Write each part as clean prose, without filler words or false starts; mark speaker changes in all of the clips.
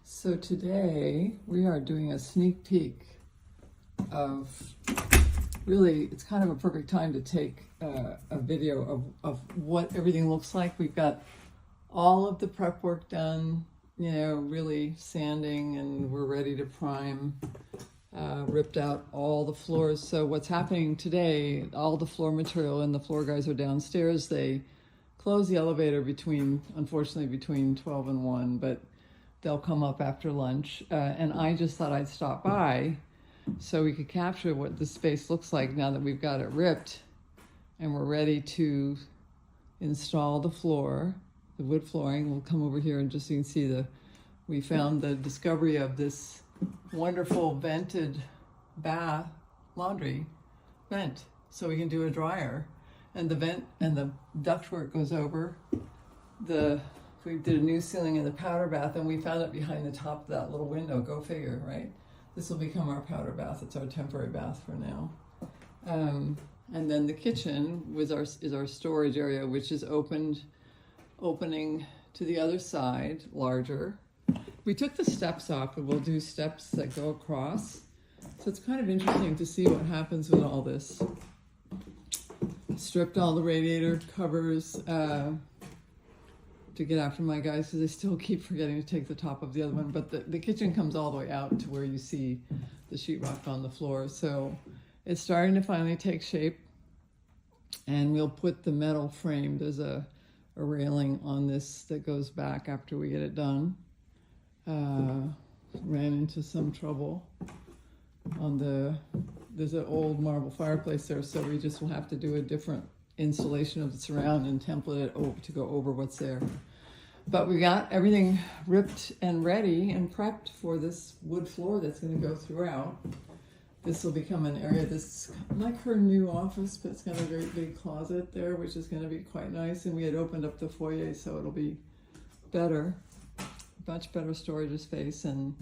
Speaker 1: So today we are doing a sneak peek of, really, it's kind of a perfect time to take a video of what everything looks like. We've got all of the prep work done, you know, really sanding, and we're ready to prime. Ripped out all the floors. So what's happening today, all the floor material and the floor guys are downstairs. They close the elevator unfortunately between 12 and 1, but they'll come up after lunch. And I just thought I'd stop by so we could capture what the space looks like now that we've got it ripped and we're ready to install the floor, the wood flooring. We'll come over here and just so you can see we found the discovery of this wonderful vented bath laundry vent so we can do a dryer, and the vent and the ductwork goes over we did a new ceiling in the powder bath, and we found it behind the top of that little window. Go figure, right? This will become our powder bath. It's our temporary bath for now. And then the kitchen is our storage area, which is opening to the other side, larger. We took the steps off, and we'll do steps that go across. So it's kind of interesting to see what happens with all this. Stripped all the radiator covers to get after my guys, because they still keep forgetting to take the top of the other one. But the kitchen comes all the way out to where you see the sheetrock on the floor. So it's starting to finally take shape. And we'll put the metal frame. There's a railing on this that goes back after we get it done. Ran into some trouble on there's an old marble fireplace there, so we just will have to do a different installation of the surround and template it to go over what's there. But we got everything ripped and ready and prepped for this wood floor that's going to go throughout. This will become an area that's like her new office, but it's got a very big closet there, which is going to be quite nice. And we had opened up the foyer, so it'll be better, much better storage space, and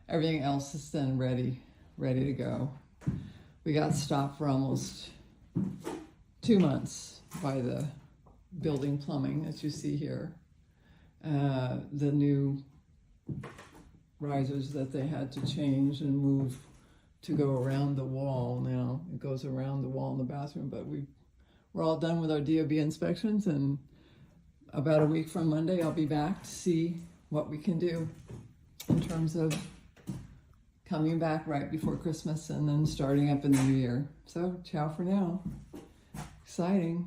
Speaker 1: everything else is then ready to go. We got stopped for almost 2 months by the building plumbing, as you see here. The new risers that they had to change and move to go around the wall now. It goes around the wall in the bathroom, but we're all done with our DOB inspections, and about a week from Monday I'll be back to see what we can do in terms of coming back right before Christmas and then starting up in the new year. So ciao for now. Exciting.